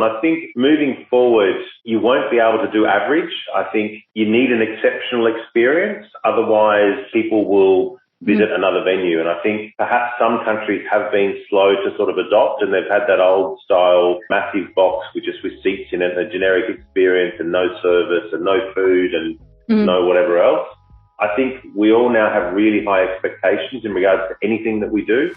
I think moving forward, you won't be able to do average. I think you need an exceptional experience. Otherwise, people will visit another venue. And I think perhaps some countries have been slow to sort of adopt, and they've had that old style massive box with just with seats in it, a generic experience and no service and no food and no whatever else. I think we all now have really high expectations in regards to anything that we do.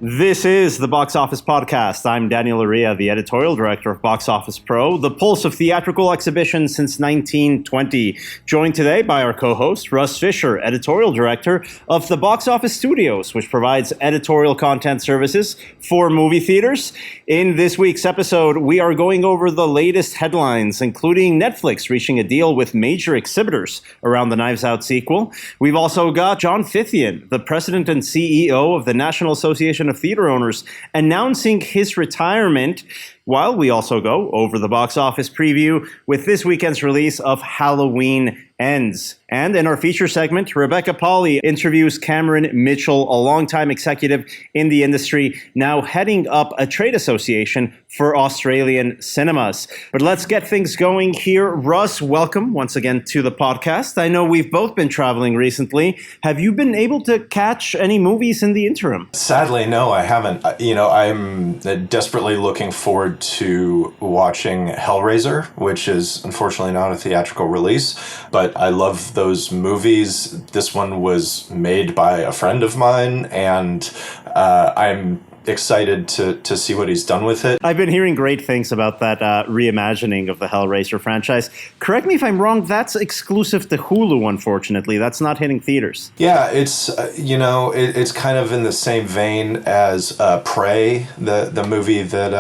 This is the Box Office Podcast. I'm Daniel Aria, the editorial director of Box Office Pro, the pulse of theatrical exhibitions since 1920. Joined today by our co-host, Russ Fisher, editorial director of the Box Office Studios, which provides editorial content services for movie theaters. In this week's episode, we are going over the latest headlines, including Netflix reaching a deal with major exhibitors around the Knives Out sequel. We've also got John Fithian, the president and CEO of the National Association of Theater Owners, announcing his retirement, while we also go over the box office preview with this weekend's release of Halloween Ends. And in our feature segment, Rebecca Pauley interviews Cameron Mitchell, a longtime executive in the industry, now heading up a trade association for Australian cinemas. But let's get things going here. Russ, welcome once again to the podcast. I know we've both been traveling recently. Have you been able to catch any movies in the interim? Sadly, no, I haven't. I'm desperately looking forward to watching Hellraiser, which is unfortunately not a theatrical release, but I love those movies. This one was made by a friend of mine, and I'm excited to see what he's done with it. I've been hearing great things about that reimagining of the Hellraiser franchise. Correct me if I'm wrong, that's exclusive to Hulu, unfortunately. That's not hitting theaters. Yeah, it's, it's kind of in the same vein as Prey, the movie that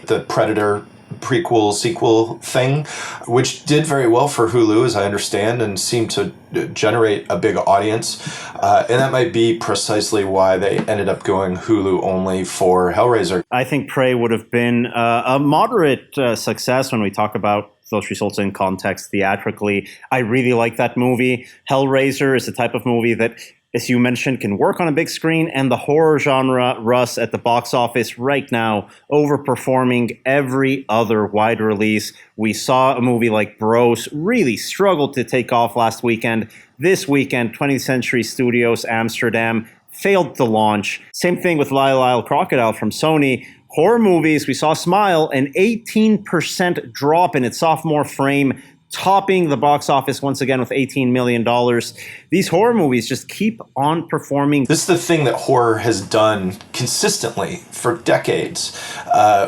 the Predator prequel sequel thing, which did very well for Hulu, as I understand, and seemed to generate a big audience. And that might be precisely why they ended up going Hulu only for Hellraiser. I think Prey would have been a moderate success when we talk about those results in context theatrically. I really like that movie. Hellraiser is the type of movie that, as you mentioned, can work on a big screen, and the horror genre, Russ, at the box office right now, overperforming every other wide release. We saw a movie like Bros really struggle to take off last weekend. This weekend, 20th Century Studios Amsterdam failed to launch. Same thing with Lyle Crocodile from Sony. Horror movies, we saw Smile, an 18% drop in its sophomore frame, topping the box office once again with $18 million. These horror movies just keep on performing. This is the thing that horror has done consistently for decades,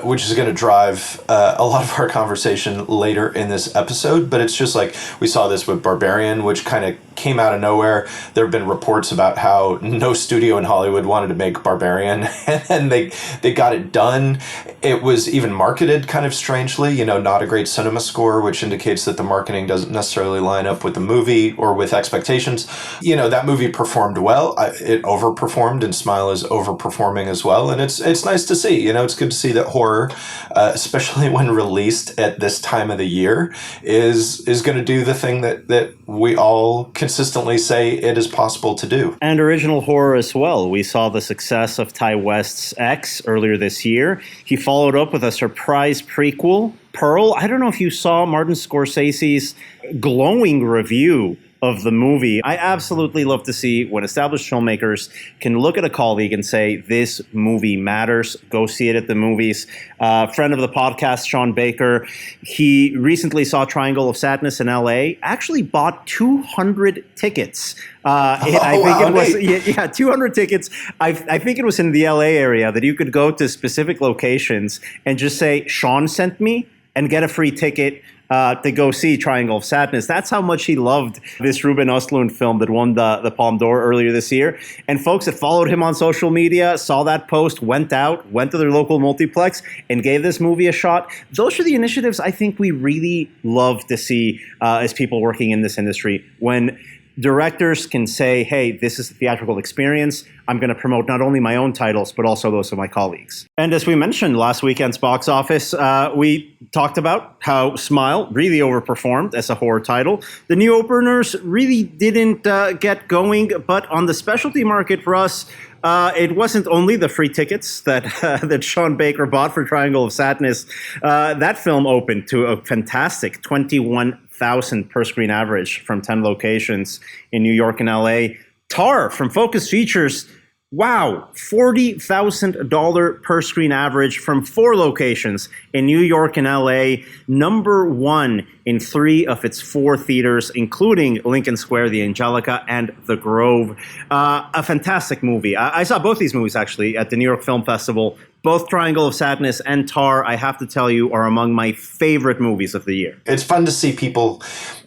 which is going to drive a lot of our conversation later in this episode. But it's just like we saw this with Barbarian, which kind of came out of nowhere. There have been reports about how no studio in Hollywood wanted to make Barbarian, and they got it done. It was even marketed kind of strangely, not a great cinema score, which indicates that the marketing doesn't necessarily line up with the movie or with expectations. That movie performed well. It overperformed, and Smile is overperforming as well. And it's nice to see. It's good to see that horror, especially when released at this time of the year, is going to do the thing that we all consistently say it is possible to do. And original horror as well. We saw the success of Ty West's X earlier this year. He followed up with a surprise prequel, Pearl. I don't know if you saw Martin Scorsese's glowing review of the movie. I absolutely love to see when established filmmakers can look at a colleague and say, this movie matters, go see it at the movies. Friend of the podcast, Sean Baker, he recently saw Triangle of Sadness in LA, actually bought 200 tickets. 200 tickets. I think it was in the LA area that you could go to specific locations and just say, Sean sent me, and get a free ticket to go see Triangle of Sadness. That's how much he loved this Ruben Östlund film that won the Palme d'Or earlier this year. And folks that followed him on social media saw that post, went to their local multiplex, and gave this movie a shot. Those are the initiatives I think we really love to see as people working in this industry. When directors can say, hey, this is a theatrical experience. I'm going to promote not only my own titles, but also those of my colleagues. And as we mentioned, last weekend's box office, we talked about how Smile really overperformed as a horror title. The new openers really didn't get going, but on the specialty market for us, it wasn't only the free tickets that that Sean Baker bought for Triangle of Sadness. That film opened to a fantastic 21,000 per screen average from 10 locations in New York and LA. Tar from Focus Features, wow, $40,000 per screen average from 4 locations in New York and LA. Number 1 in 3 of its 4 theaters, including Lincoln Square, the Angelica, and the Grove. A fantastic movie. I saw both these movies, actually, at the New York Film Festival. Both Triangle of Sadness and Tar, I have to tell you, are among my favorite movies of the year. It's fun to see people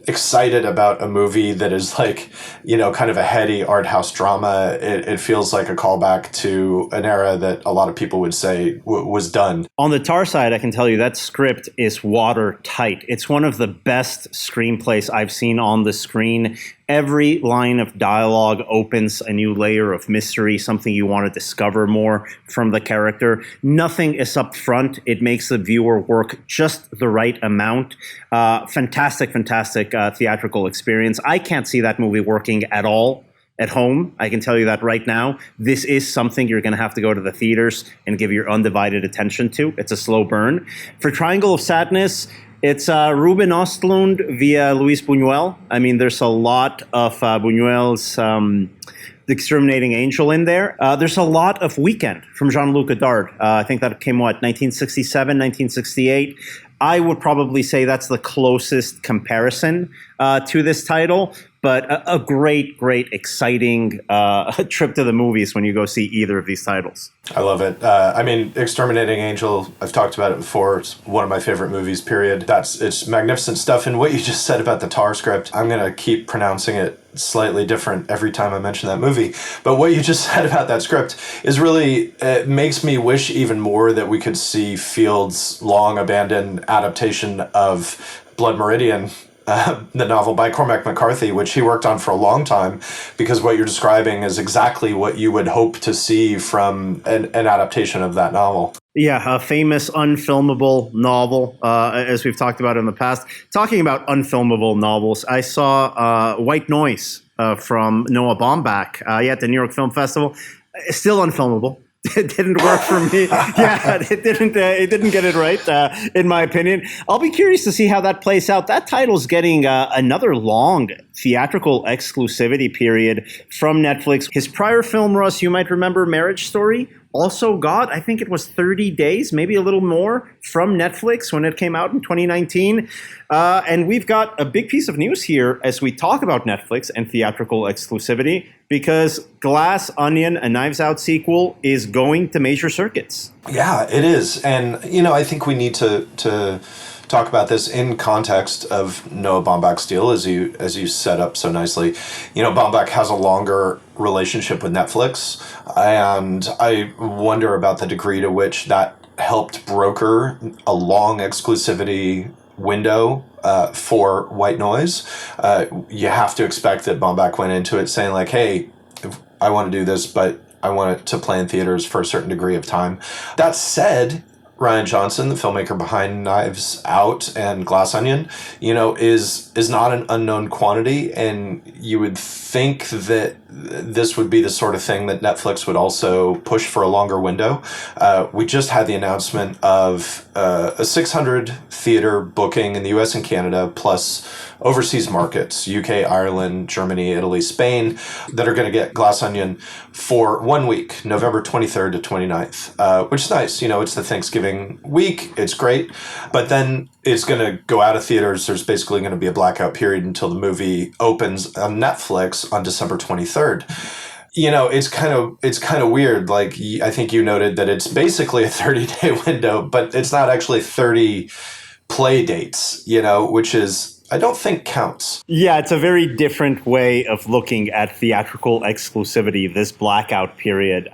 excited about a movie that is like, you know, kind of a heady art house drama. It feels like a callback to an era that a lot of people would say was done. On the Tar side, I can tell you that script is watertight. It's one of the best screenplays I've seen on the screen. Every line of dialogue opens a new layer of mystery, something you want to discover more from the character. Nothing is up front. It makes the viewer work just the right amount. Fantastic theatrical experience. I can't see that movie working at all at home. I can tell you that right now. This is something you're going to have to go to the theaters and give your undivided attention to. It's a slow burn. For Triangle of Sadness, it's Ruben Östlund via Luis Buñuel. I mean, there's a lot of Buñuel's The Exterminating Angel in there. There's a lot of Weekend from Jean-Luc Godard. I think that came, 1967, 1968. I would probably say that's the closest comparison to this title, but a great, exciting trip to the movies when you go see either of these titles. I love it. I mean, Exterminating Angel, I've talked about it before. It's one of my favorite movies, period. It's magnificent stuff. And what you just said about the Tar script, I'm going to keep pronouncing it slightly different every time I mention that movie. But what you just said about that script is really, it makes me wish even more that we could see Field's long abandoned adaptation of Blood Meridian, the novel by Cormac McCarthy, which he worked on for a long time, because what you're describing is exactly what you would hope to see from an adaptation of that novel. Yeah, a famous unfilmable novel, as we've talked about in the past. Talking about unfilmable novels, I saw White Noise from Noah Baumbach at the New York Film Festival. Still unfilmable. It didn't work for me. Yeah, it didn't get it right, in my opinion. I'll be curious to see how that plays out. That title's getting another long theatrical exclusivity period from Netflix. His prior film, Russ, you might remember, Marriage Story, also got, I think it was 30 days, maybe a little more, from Netflix when it came out in 2019. And we've got a big piece of news here as we talk about Netflix and theatrical exclusivity, because Glass Onion, a Knives Out sequel, is going to major circuits. Yeah, it is. And, you know, I think we need to talk about this in context of Noah Baumbach's deal, as you set up so nicely. You know, Baumbach has a longer relationship with Netflix, and I wonder about the degree to which that helped broker a long exclusivity window for White Noise. You have to expect that Baumbach went into it saying like, hey, I want to do this, but I want it to play in theaters for a certain degree of time. That said, Rian Johnson, the filmmaker behind Knives Out and Glass Onion, you know, is not an unknown quantity, and you would think that this would be the sort of thing that Netflix would also push for a longer window. We just had the announcement of a 600 theater booking in the US and Canada, plus overseas markets, UK, Ireland, Germany, Italy, Spain, that are going to get Glass Onion for 1 week, November 23rd to 29th, which is nice. You know, it's the Thanksgiving week. It's great. But then it's going to go out of theaters. There's basically going to be a blackout period until the movie opens on Netflix on December 23rd. You know, it's kind of weird. Like, I think you noted that it's basically a 30-day window, but it's not actually 30 play dates, you know, which is, I don't think counts. Yeah, it's a very different way of looking at theatrical exclusivity, this blackout period.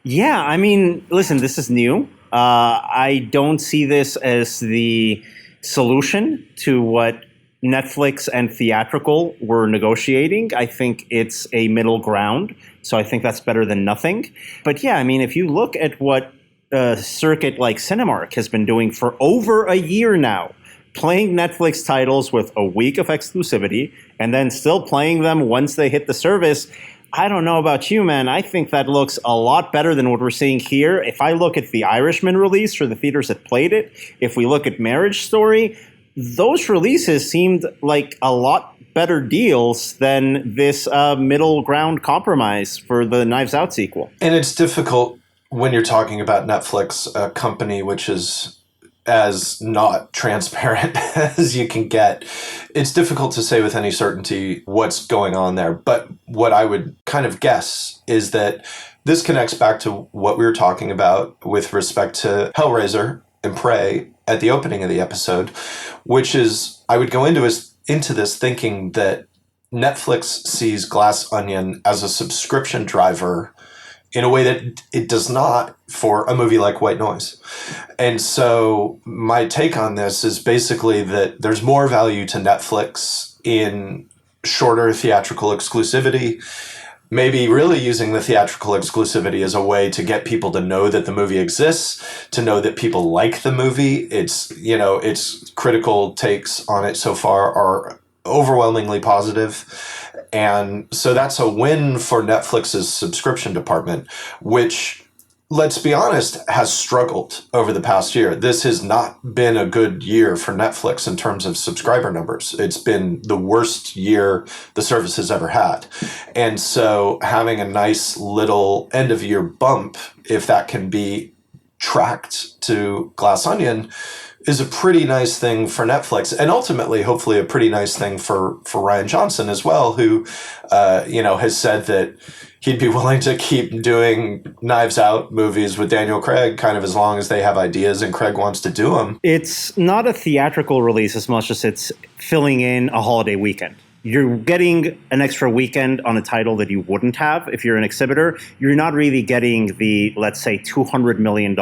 Yeah, I mean, listen, this is new. I don't see this as the solution to what Netflix and theatrical were negotiating. I think it's a middle ground. So I think that's better than nothing. But yeah, I mean, if you look at what a circuit like Cinemark has been doing for over a year now, playing Netflix titles with a week of exclusivity and then still playing them once they hit the service, I don't know about you, man. I think that looks a lot better than what we're seeing here. If I look at the Irishman release for the theaters that played it, if we look at Marriage Story, those releases seemed like a lot better deals than this middle ground compromise for the Knives Out sequel. And it's difficult when you're talking about Netflix, a company which is as not transparent as you can get. It's difficult to say with any certainty what's going on there. But what I would kind of guess is that this connects back to what we were talking about with respect to Hellraiser and Prey at the opening of the episode, which is, I would go into this thinking that Netflix sees Glass Onion as a subscription driver in a way that it does not for a movie like White Noise. And so my take on this is basically that there's more value to Netflix in shorter theatrical exclusivity, maybe really using the theatrical exclusivity as a way to get people to know that the movie exists, to know that people like the movie. Its critical takes on it so far are overwhelmingly positive. And so that's a win for Netflix's subscription department, which, let's be honest, has struggled over the past year. This has not been a good year for Netflix in terms of subscriber numbers. It's been the worst year the service has ever had. And so having a nice little end of year bump, if that can be tracked to Glass Onion, is a pretty nice thing for Netflix, and ultimately, hopefully, a pretty nice thing for Rian Johnson as well, who, has said that he'd be willing to keep doing Knives Out movies with Daniel Craig, kind of as long as they have ideas and Craig wants to do them. It's not a theatrical release as much as it's filling in a holiday weekend. You're getting an extra weekend on a title that you wouldn't have if you're an exhibitor. You're not really getting the, let's say, $200 million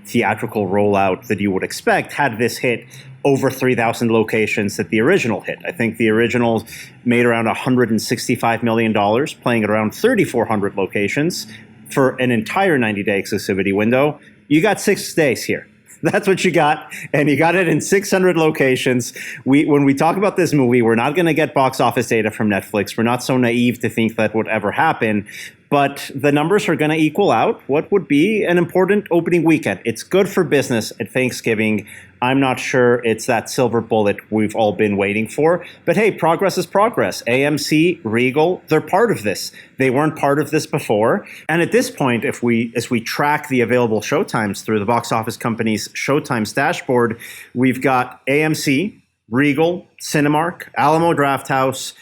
theatrical rollout that you would expect had this hit over 3,000 locations that the original hit. I think the original made around $165 million, playing at around 3,400 locations for an entire 90-day exclusivity window. You got 6 days here. That's what you got, and you got it in 600 locations. When we talk about this movie, we're not going to get box office data from Netflix. We're not so naive to think that would ever happen, but the numbers are going to equal out what would be an important opening weekend. It's good for business at Thanksgiving. I'm not sure it's that silver bullet we've all been waiting for. But hey, progress is progress. AMC, Regal, they're part of this. They weren't part of this before. And at this point, as we track the available showtimes through the box office company's Showtimes dashboard, we've got AMC, Regal, Cinemark, Alamo Drafthouse,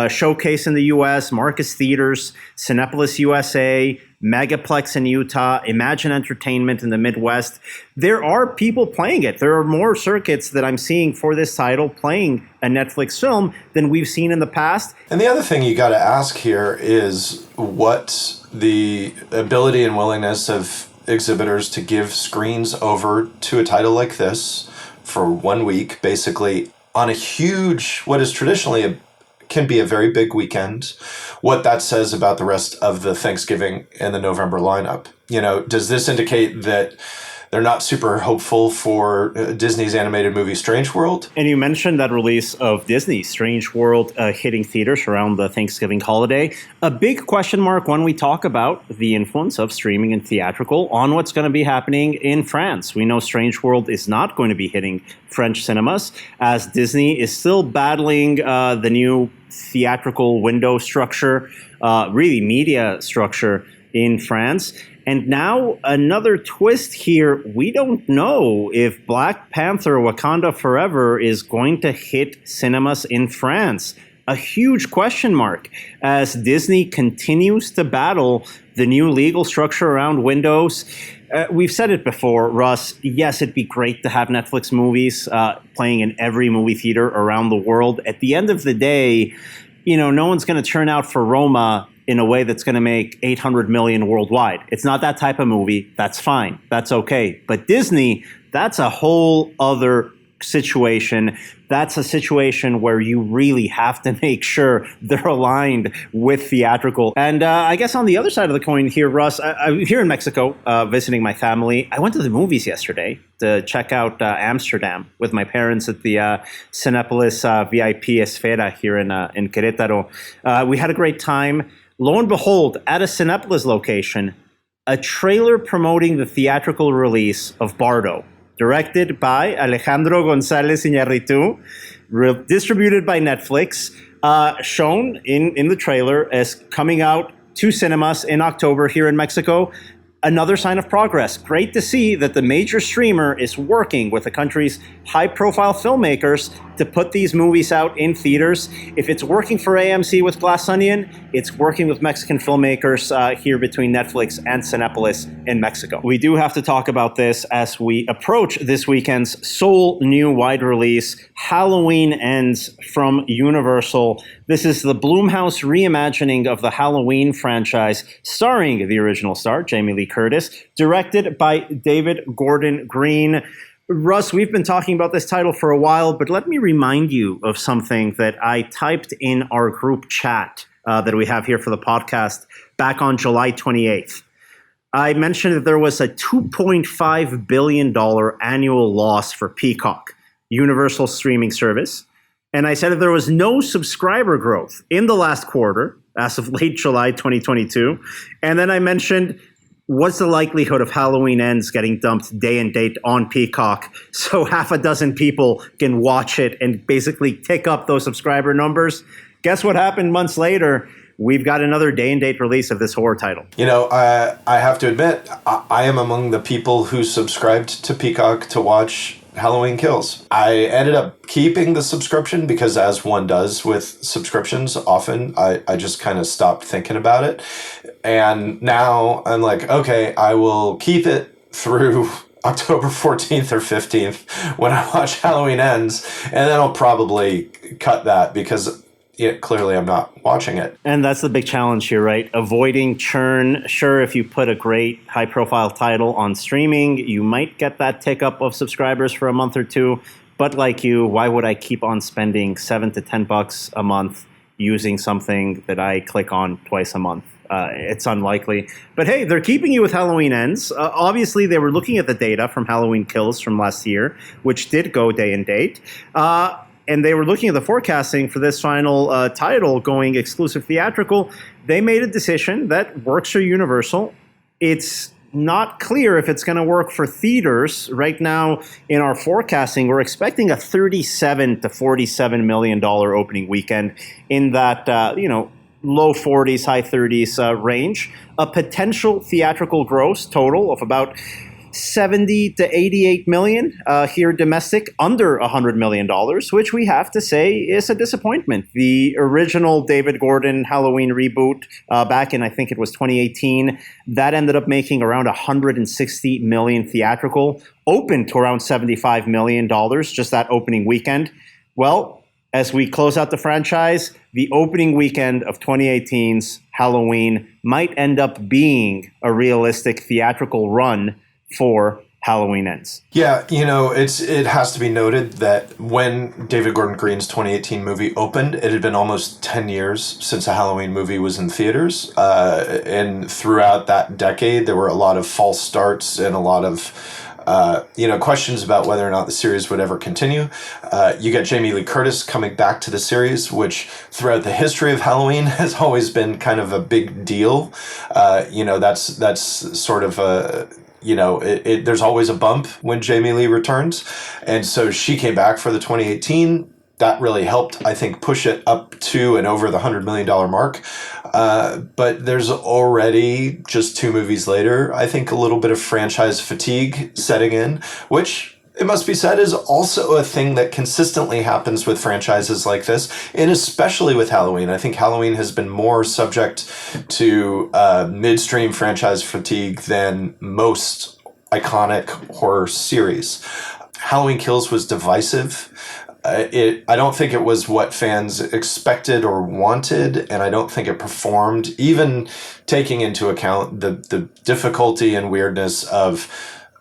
Showcase in the U.S., Marcus Theaters, Cinepolis USA, Megaplex in Utah, Imagine Entertainment in the Midwest. There are people playing it. There are more circuits that I'm seeing for this title playing a Netflix film than we've seen in the past. And the other thing you got to ask here is what the ability and willingness of exhibitors to give screens over to a title like this for 1 week, basically on a huge, what is traditionally can be a very big weekend, what that says about the rest of the Thanksgiving and the November lineup. Does this indicate that they're not super hopeful for Disney's animated movie Strange World? And you mentioned that release of Disney's Strange World hitting theaters around the Thanksgiving holiday. A big question mark when we talk about the influence of streaming and theatrical on what's going to be happening in France. We know Strange World is not going to be hitting French cinemas, as Disney is still battling the new theatrical window structure, really media structure in France. And now another twist here. We don't know if Black Panther Wakanda Forever is going to hit cinemas in France. A huge question mark as Disney continues to battle the new legal structure around windows. We've said it before, Russ. Yes, it'd be great to have Netflix movies playing in every movie theater around the world. At the end of the day, no one's going to turn out for Roma in a way that's going to make 800 million worldwide. It's not that type of movie. That's fine. That's okay. But Disney, that's a whole other situation, that's a situation where you really have to make sure they're aligned with theatrical. And I guess on the other side of the coin here, Russ, I'm here in Mexico visiting my family. I went to the movies yesterday to check out Amsterdam with my parents at the Cinépolis VIP Esfera here in Querétaro. We had a great time. Lo and behold, at a Cinépolis location, a trailer promoting the theatrical release of Bardo, directed by Alejandro González Iñárritu, distributed by Netflix, shown in the trailer as coming out to cinemas in October here in Mexico. Another sign of progress. Great to see that the major streamer is working with the country's high-profile filmmakers to put these movies out in theaters. If it's working for AMC with Glass Onion, it's working with Mexican filmmakers here between Netflix and Cinépolis in Mexico. We do have to talk about this as we approach this weekend's sole new wide release, Halloween Ends from Universal. This is the Blumhouse reimagining of the Halloween franchise, starring the original star, Jamie Lee Curtis, directed by David Gordon Green. Russ, we've been talking about this title for a while, but let me remind you of something that I typed in our group chat that we have here for the podcast back on July 28th. I mentioned that there was a $2.5 billion annual loss for Peacock, Universal streaming service. And I said that there was no subscriber growth in the last quarter, as of late July 2022. And then I mentioned, what's the likelihood of Halloween Ends getting dumped day and date on Peacock so half a dozen people can watch it and basically tick up those subscriber numbers? Guess what happened months later? We've got another day and date release of this horror title. You know, I have to admit, I am among the people who subscribed to Peacock to watch Halloween Kills. I ended up keeping the subscription because, as one does with subscriptions, often I just kind of stopped thinking about it. And now I'm like, okay, I will keep it through October 14th or 15th when I watch Halloween Ends, and then I'll probably cut that because clearly I'm not watching it. And that's the big challenge here, right? Avoiding churn. Sure, if you put a great high-profile title on streaming, you might get that tick up of subscribers for a month or two. But like you, why would I keep on spending $7 to $10 a month using something that I click on twice a month? It's unlikely. But hey, they're keeping you with Halloween Ends. Obviously, they were looking at the data from Halloween Kills from last year, which did go day and date. And they were looking at the forecasting for this final title going exclusive theatrical. They made a decision that works for Universal. It's not clear if it's going to work for theaters. Right now, in our forecasting, we're expecting a $37 to $47 million opening weekend in that, low 40s, high 30s range. A potential theatrical gross total of about 70 to 88 million here domestic, under $100 million, which we have to say is a disappointment. The original David Gordon Halloween reboot back in, I think it was 2018, that ended up making around 160 million theatrical, opened to around $75 million just that opening weekend. Well, as we close out the franchise, the opening weekend of 2018's Halloween might end up being a realistic theatrical run for Halloween Ends. Yeah, it has to be noted that when David Gordon Green's 2018 movie opened, it had been almost 10 years since a Halloween movie was in theaters. And throughout that decade, there were a lot of false starts and a lot of questions about whether or not the series would ever continue. You get Jamie Lee Curtis coming back to the series, which throughout the history of Halloween has always been kind of a big deal. That's sort of a... there's always a bump when Jamie Lee returns. And so she came back for the 2018. That really helped, I think, push it up to and over the $100 million mark. But there's already, just 2 movies later, I think a little bit of franchise fatigue setting in, which, it must be said, is also a thing that consistently happens with franchises like this, and especially with Halloween. I think Halloween has been more subject to midstream franchise fatigue than most iconic horror series. Halloween Kills was divisive. I don't think it was what fans expected or wanted, and I don't think it performed, even taking into account the difficulty and weirdness of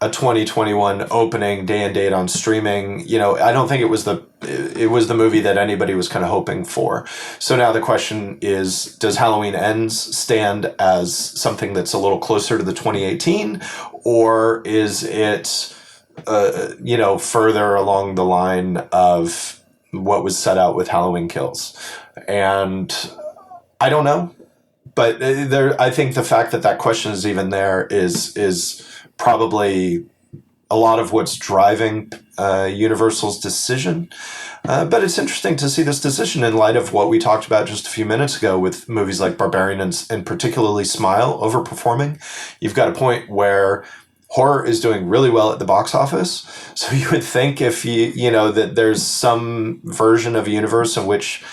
a 2021 opening day and date on streaming. I don't think it was the movie that anybody was kind of hoping for. So now the question is, does Halloween Ends stand as something that's a little closer to the 2018, or is it further along the line of what was set out with Halloween Kills? And I don't know. But I think the fact that question is even there is probably a lot of what's driving Universal's decision. But it's interesting to see this decision in light of what we talked about just a few minutes ago with movies like Barbarian and particularly Smile overperforming. You've got a point where horror is doing really well at the box office. So you would think if that there's some version of a universe in which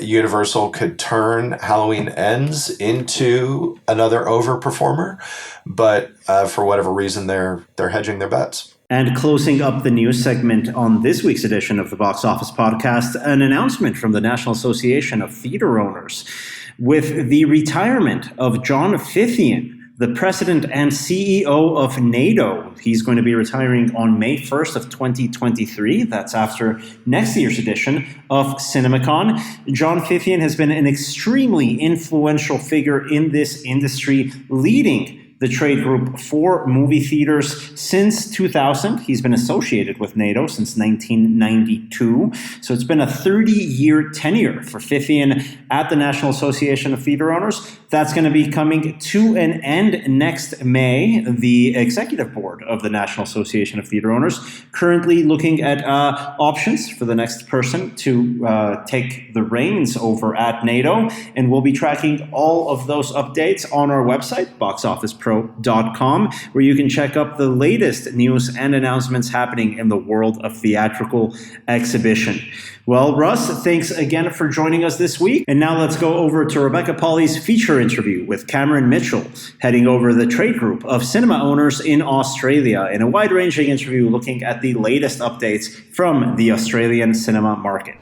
Universal could turn Halloween Ends into another overperformer. But for whatever reason, they're hedging their bets. And closing up the news segment on this week's edition of the Box Office Podcast, an announcement from the National Association of Theater Owners with the retirement of John Fithian, the president and CEO of NATO. He's going to be retiring on May 1st of 2023. That's after next year's edition of CinemaCon. John Fithian has been an extremely influential figure in this industry, leading the trade group for movie theaters since 2000. He's been associated with NATO since 1992. So it's been a 30-year tenure for Fithian at the National Association of Theater Owners. That's going to be coming to an end next May. The executive board of the National Association of Theater Owners currently looking at options for the next person to take the reins over at NATO. And we'll be tracking all of those updates on our website, boxofficepro.com, where you can check up the latest news and announcements happening in the world of theatrical exhibition. Well, Russ, thanks again for joining us this week. And now let's go over to Rebecca Pauley's feature interview with Cameron Mitchell, heading over the trade group of cinema owners in Australia, in a wide-ranging interview looking at the latest updates from the Australian cinema market.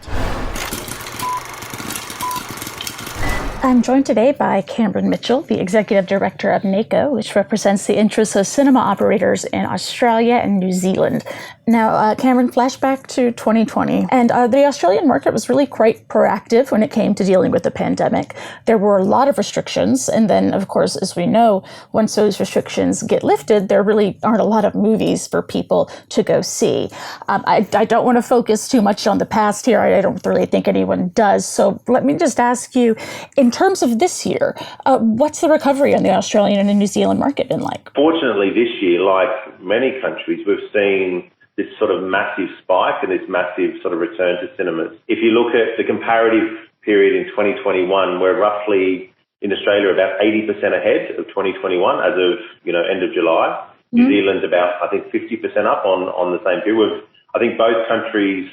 I'm joined today by Cameron Mitchell, the Executive Director of NACO, which represents the interests of cinema operators in Australia and New Zealand. Now, Cameron, flashback to 2020, and the Australian market was really quite proactive when it came to dealing with the pandemic. There were a lot of restrictions, and then, of course, as we know, once those restrictions get lifted, there really aren't a lot of movies for people to go see. I don't want to focus too much on the past here. I don't really think anyone does. So let me just ask you, in terms of this year, what's the recovery on the Australian and the New Zealand market been like? Fortunately, this year, like many countries, we've seen this sort of massive spike and this massive sort of return to cinemas. If you look at the comparative period in 2021, we're roughly in Australia about 80% ahead of 2021 as of end of July. Mm-hmm. New Zealand's about, I think, 50% up on the same period. I think both countries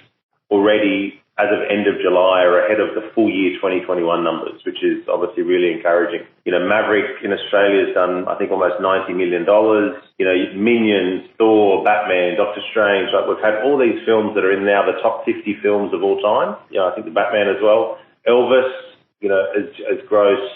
already, as of end of July, are ahead of the full year 2021 numbers, which is obviously really encouraging. Maverick in Australia has done, I think, almost $90 million. Minions, Thor, Batman, Doctor Strange. Like, we've had all these films that are in now the top 50 films of all time. I think the Batman as well. Elvis, has grossed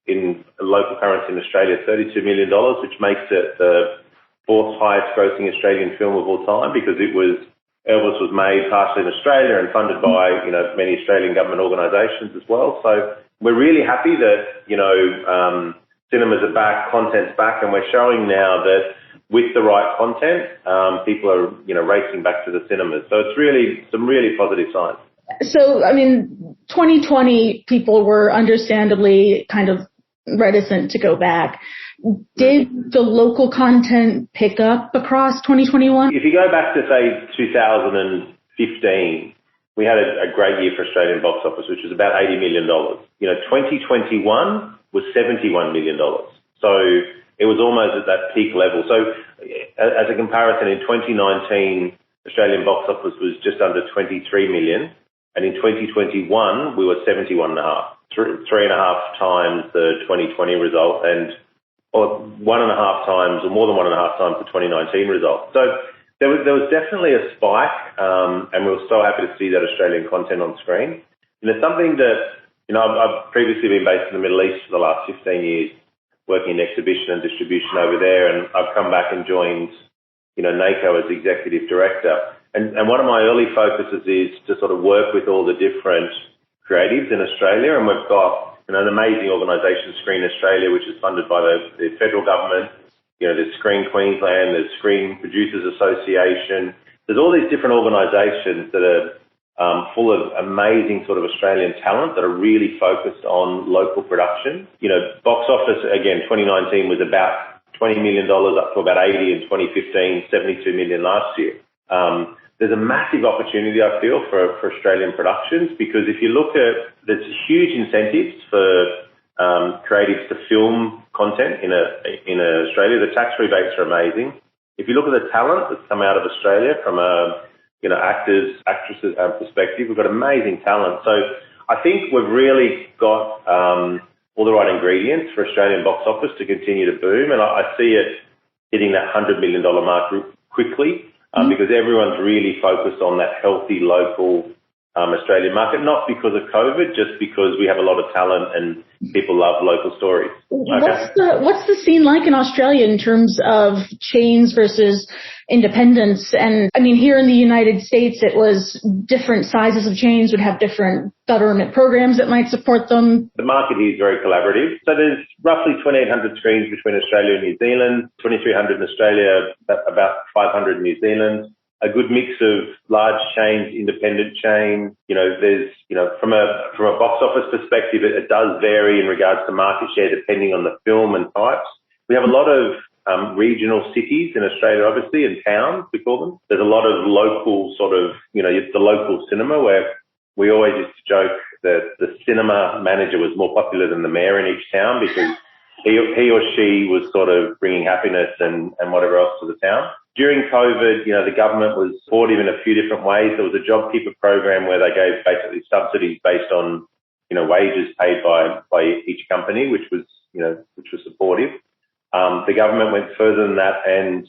in local currency in Australia $32 million, which makes it the fourth highest grossing Australian film of all time, because Elvis was made partially in Australia and funded by, many Australian government organisations as well. So we're really happy that, cinemas are back, content's back, and we're showing now that with the right content, people are, racing back to the cinemas. So it's really some really positive signs. So, 2020, people were understandably kind of reticent to go back. Did the local content pick up across 2021? If you go back to, say, 2015, we had a great year for Australian box office, which was about $80 million. 2021 was $71 million. So it was almost at that peak level. So as a comparison, in 2019, Australian box office was just under 23 million. And in 2021, we were 71.5, 3.5 times the 2020 result, or 1.5 times, or more than 1.5 times the 2019 result. So there was definitely a spike, and we were so happy to see that Australian content on screen. Something that, I've previously been based in the Middle East for the last 15 years, working in exhibition and distribution over there, and I've come back and joined NACO as executive director. And one of my early focuses is to sort of work with all the different creatives in Australia. And we've got an amazing organisation, Screen Australia, which is funded by the federal government. There's Screen Queensland, there's Screen Producers Association. There's all these different organisations that are full of amazing sort of Australian talent that are really focused on local production. Box office, again, 2019 was about $20 million up to about 80 in 2015, 72 million last year. There's a massive opportunity, I feel, for Australian productions, because if you look at, there's huge incentives for creatives to film content in Australia. The tax rebates are amazing. If you look at the talent that's come out of Australia from a actors, actresses perspective, we've got amazing talent. So I think we've really got all the right ingredients for Australian box office to continue to boom, and I see it hitting that $100 million mark quickly. Because everyone's really focused on that healthy local Australian market, not because of COVID, just because we have a lot of talent and people love local stories. Okay. What's the scene like in Australia in terms of chains versus independents? And I mean, here in the United States, it was different sizes of chains would have different government programs that might support them. The market here is very collaborative. So there's roughly 2,800 screens between Australia and New Zealand, 2,300 in Australia, about 500 in New Zealand. A good mix of large chains, independent chains. There's, from a box office perspective, it does vary in regards to market share depending on the film and types. We have a lot of regional cities in Australia, obviously, and towns, we call them. There's a lot of local sort of, the local cinema, where we always used to joke that the cinema manager was more popular than the mayor in each town, because he or she was sort of bringing happiness and whatever else to the town. During COVID, the government was supportive in a few different ways. There was a JobKeeper program where they gave basically subsidies based on, wages paid by each company, which was supportive. The government went further than that and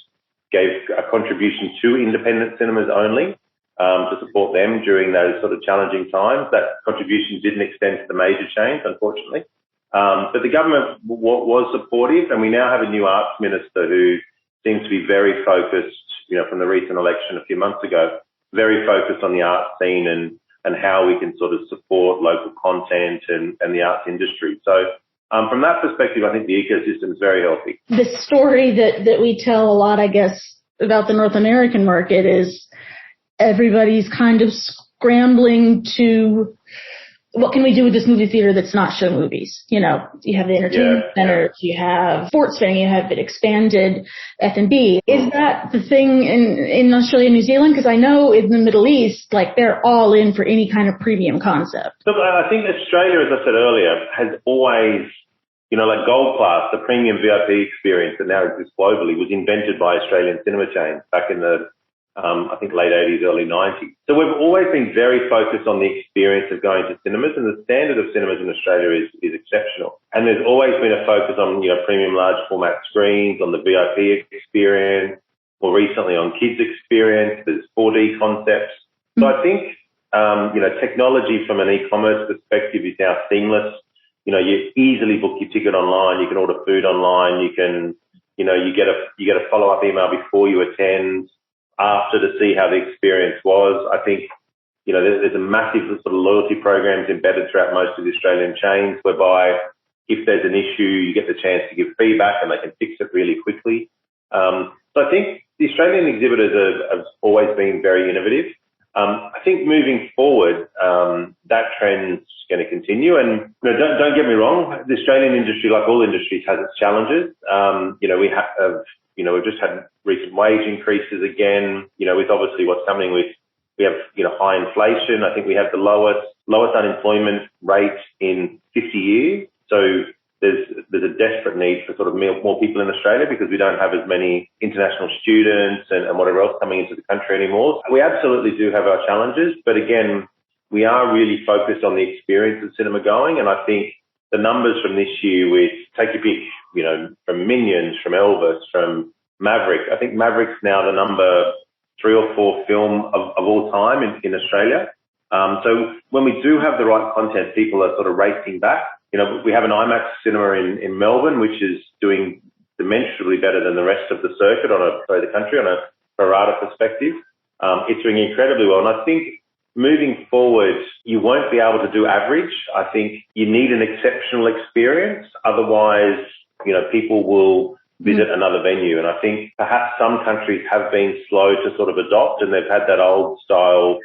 gave a contribution to independent cinemas only, to support them during those sort of challenging times. That contribution didn't extend to the major chains, unfortunately. But the government was supportive, and we now have a new arts minister who seems to be very focused, from the recent election a few months ago, very focused on the art scene and how we can sort of support local content and the arts industry. So from that perspective, I think the ecosystem is very healthy. The story that we tell a lot, I guess, about the North American market is everybody's kind of scrambling to, what can we do with this movie theater that's not show movies? You have the entertainment center, you have sports betting, you have it expanded F&B. Is that the thing in Australia and New Zealand? Because I know in the Middle East, they're all in for any kind of premium concept. Look, I think Australia, as I said earlier, has always, like Gold Class, the premium VIP experience that now exists globally, was invented by Australian cinema chains back in the I think late 80s, early 90s. So we've always been very focused on the experience of going to cinemas, and the standard of cinemas in Australia is exceptional. And there's always been a focus on, premium large format screens, on the VIP experience, more recently on kids experience, there's 4D concepts. So I think, technology from an e-commerce perspective is now seamless. You easily book your ticket online, you can order food online, you can, you get a follow-up email before you attend, after, to see how the experience was. I think, there's a massive sort of loyalty programs embedded throughout most of the Australian chains, whereby if there's an issue, you get the chance to give feedback and they can fix it really quickly. So I think the Australian exhibitors have always been very innovative. I think moving forward, that trend's going to continue. And don't get me wrong, the Australian industry, like all industries, has its challenges. We've just had recent wage increases again, with obviously what's coming with, we have, high inflation. I think we have the lowest unemployment rate in 50 years. So there's a desperate need for sort of more people in Australia, because we don't have as many international students and whatever else coming into the country anymore. We absolutely do have our challenges, but again, we are really focused on the experience of cinema going. And I think the numbers from this year with, take your pick, from Minions, from Elvis, from Maverick. I think Maverick's now the number 3 or 4 film of all time in Australia. So when we do have the right content, people are sort of racing back. We have an IMAX cinema in Melbourne, which is doing demonstrably better than the rest of the circuit the country on a pro rata perspective. It's doing incredibly well. And I think moving forward, you won't be able to do average. I think you need an exceptional experience. Otherwise, people will visit another venue. And I think perhaps some countries have been slow to sort of adopt, and they've had that old style,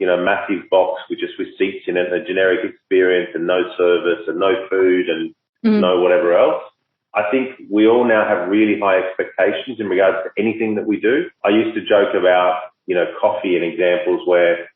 massive box with seats in it, and a generic experience and no service and no food and no whatever else. I think we all now have really high expectations in regards to anything that we do. I used to joke about, coffee and examples where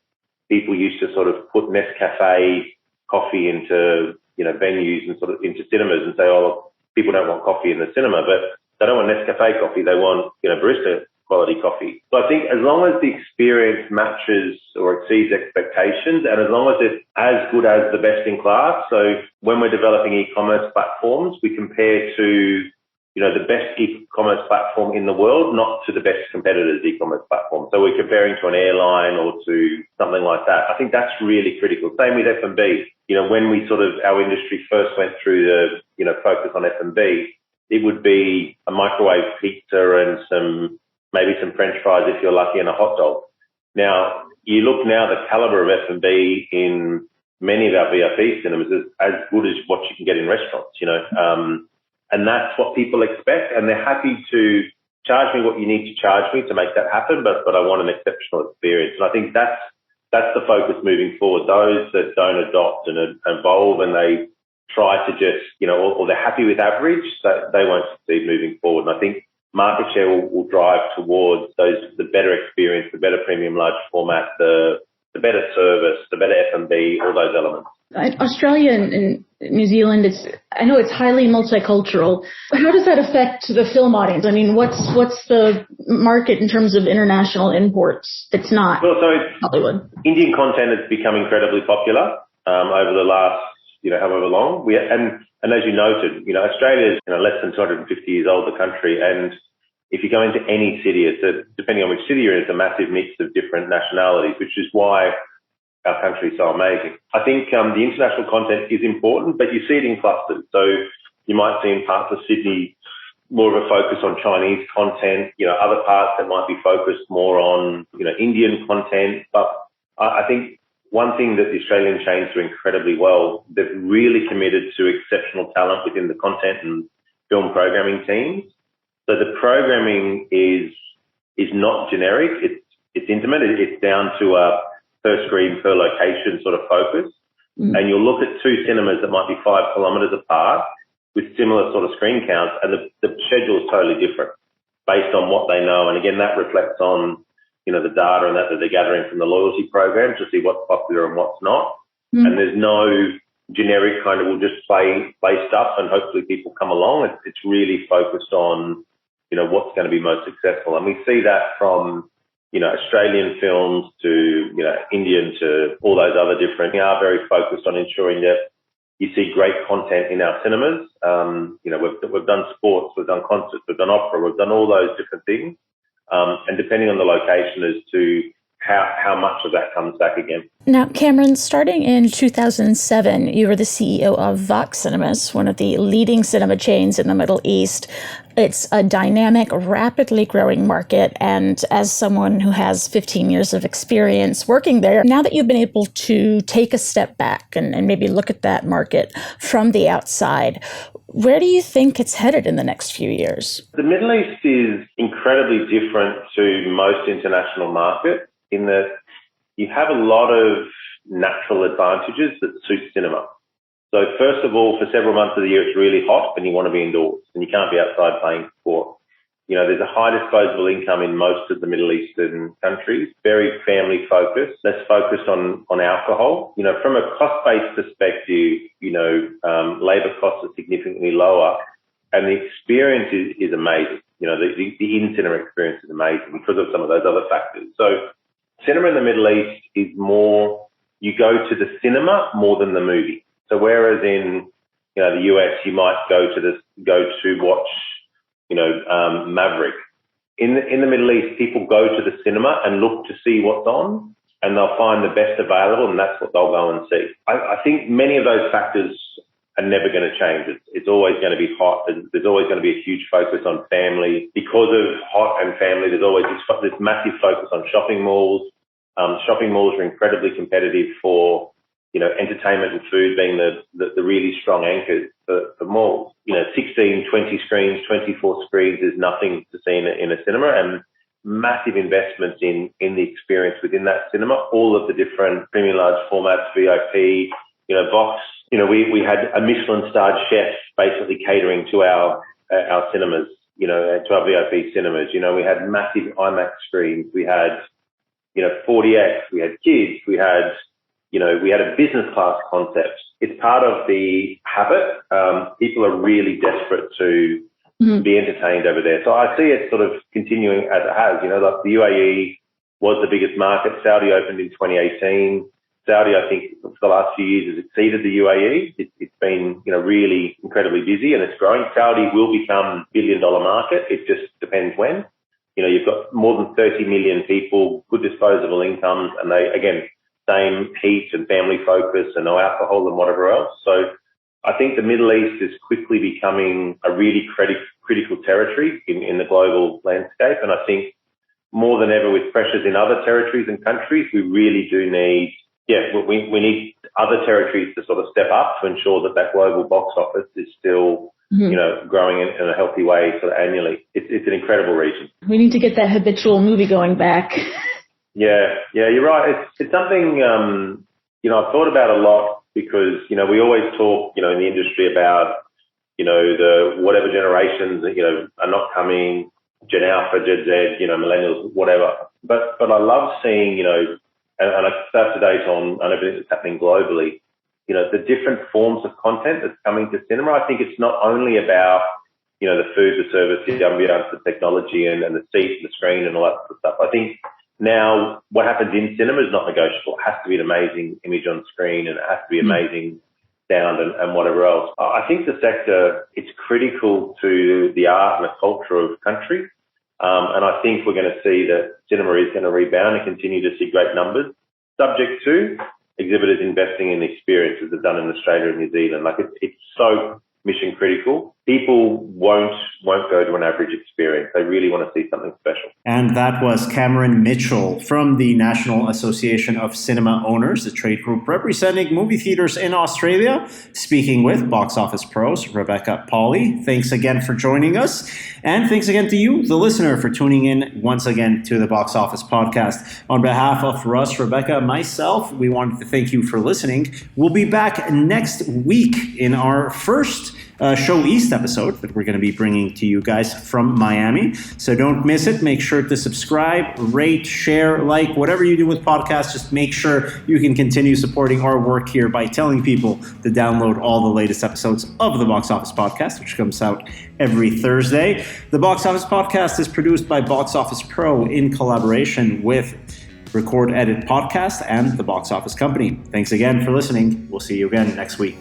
people used to sort of put Nescafe coffee into, venues and sort of into cinemas and say, oh, people don't want coffee in the cinema, but they don't want Nescafe coffee. They want, barista quality coffee. So I think as long as the experience matches or exceeds expectations, and as long as it's as good as the best in class. So when we're developing e-commerce platforms, we compare to, the best e-commerce platform in the world, not to the best competitor's e-commerce platform. So we're comparing to an airline or to something like that. I think that's really critical. Same with F&B. When we our industry first went through the, focus on F&B, it would be a microwave pizza and maybe some French fries if you're lucky, and a hot dog. Now, you look now, the caliber of F&B in many of our VIP cinemas is as good as what you can get in restaurants, and that's what people expect, and they're happy to charge me what you need to charge me to make that happen, but I want an exceptional experience. And I think that's the focus moving forward. Those that don't adopt and evolve and they try to just, or they're happy with average, they won't succeed moving forward. And I think market share will drive towards the better experience, the better premium large format, the better service, the better F&B, all those elements. Australia and New Zealand, I know it's highly multicultural. How does that affect the film audience? I mean, what's the market in terms of international imports? It's not Hollywood. Indian content has become incredibly popular over the last, however long. And as you noted, Australia is less than 250 years old, the country, and if you go into any city, depending on which city you're in, it's a massive mix of different nationalities, which is why our country is so amazing. I think the international content is important, but you see it in clusters. So you might see in parts of Sydney more of a focus on Chinese content, other parts that might be focused more on, Indian content. But I think one thing that the Australian chains do incredibly well, they've really committed to exceptional talent within the content and film programming teams. So the programming is not generic. It's intimate. It's down to a per screen, per location sort of focus. And you'll look at two cinemas that might be 5 kilometres apart with similar sort of screen counts, and the schedule is totally different based on what they know. And again, that reflects on, the data and that they're gathering from the loyalty program to see what's popular and what's not. And there's no generic kind of, we'll just play stuff and hopefully people come along. It's really focused on, what's going to be most successful. And we see that from, Australian films to, Indian to all those other different. We are very focused on ensuring that you see great content in our cinemas. We've done sports, we've done concerts, we've done opera, we've done all those different things. And depending on the location as to how much of that comes back again. Now, Cameron, starting in 2007, you were the CEO of Vox Cinemas, one of the leading cinema chains in the Middle East. It's a dynamic, rapidly growing market. And as someone who has 15 years of experience working there, now that you've been able to take a step back and maybe look at that market from the outside, where do you think it's headed in the next few years? The Middle East is incredibly different to most international markets in that you have a lot of natural advantages that suit cinema. So first of all, for several months of the year, it's really hot and you want to be indoors and you can't be outside playing sport. There's a high disposable income in most of the Middle Eastern countries, very family focused, less focused on alcohol. From a cost-based perspective, labor costs are significantly lower and the experience is amazing. The in-cinema experience is amazing because of some of those other factors. So cinema in the Middle East is more, you go to the cinema more than the movie. So whereas in, the US, you might go to watch, Maverick. In the Middle East, people go to the cinema and look to see what's on and they'll find the best available and that's what they'll go and see. I think many of those factors are never going to change. It's always going to be hot. There's always going to be a huge focus on family. Because of hot and family, there's always this massive focus on shopping malls. Shopping malls are incredibly competitive for, entertainment and food being the really strong anchors for malls. 16, 20 screens, 24 screens is nothing to see in a cinema, and massive investments in the experience within that cinema, all of the different premium large formats, VIP, Vox. We had a Michelin-starred chef basically catering to our cinemas, to our VIP cinemas. We had massive IMAX screens. We had, 40X. We had kids. We had a business class concept. It's part of the habit. People are really desperate to be entertained over there. So I see it sort of continuing as it has. Like the UAE was the biggest market. Saudi opened in 2018. Saudi, I think, for the last few years has exceeded the UAE. It's been, really incredibly busy and it's growing. Saudi will become $1 billion market. It just depends when. You've got more than 30 million people, good disposable incomes, and they, again, same heat and family focus and no alcohol and whatever else. So I think the Middle East is quickly becoming a really critical territory in the global landscape. And I think more than ever with pressures in other territories and countries, we really do need, we need other territories to sort of step up to ensure that global box office is still, growing in a healthy way sort of annually. It's an incredible region. We need to get that habitual movie going back. Yeah, you're right. It's something, I've thought about a lot because, we always talk, in the industry about, the whatever generations, are not coming, Gen Alpha, Gen Z, millennials, whatever. But I love seeing, and I stay up to date on everything that's happening globally, the different forms of content that's coming to cinema. I think it's not only about, the food, the service, the ambience, the technology and the seat, the screen and all that sort of stuff. I think now what happens in cinema is not negotiable. It has to be an amazing image on screen and it has to be amazing sound and whatever else. I think the sector, it's critical to the art and the culture of countries. And I think we're going to see that cinema is going to rebound and continue to see great numbers, subject to exhibitors investing in the experiences they've done in Australia and New Zealand. Like it's so mission critical. People won't go to an average experience. They really want to see something special. And that was Cameron Mitchell from the National Association of Cinema Owners, the trade group representing movie theaters in Australia, speaking with Box Office Pros Rebecca Pauley. Thanks again for joining us. And thanks again to you, the listener, for tuning in once again to the Box Office Podcast. On behalf of Russ, Rebecca, and myself, we wanted to thank you for listening. We'll be back next week in our first Show East episode that we're going to be bringing to you guys from Miami. So don't miss it. Make sure to subscribe, rate, share, like, whatever you do with podcasts. Just make sure you can continue supporting our work here by telling people to download all the latest episodes of the Box Office Podcast, which comes out every Thursday. The Box Office Podcast is produced by Box Office Pro in collaboration with Record Edit Podcast and the Box Office Company. Thanks again for listening. We'll see you again next week.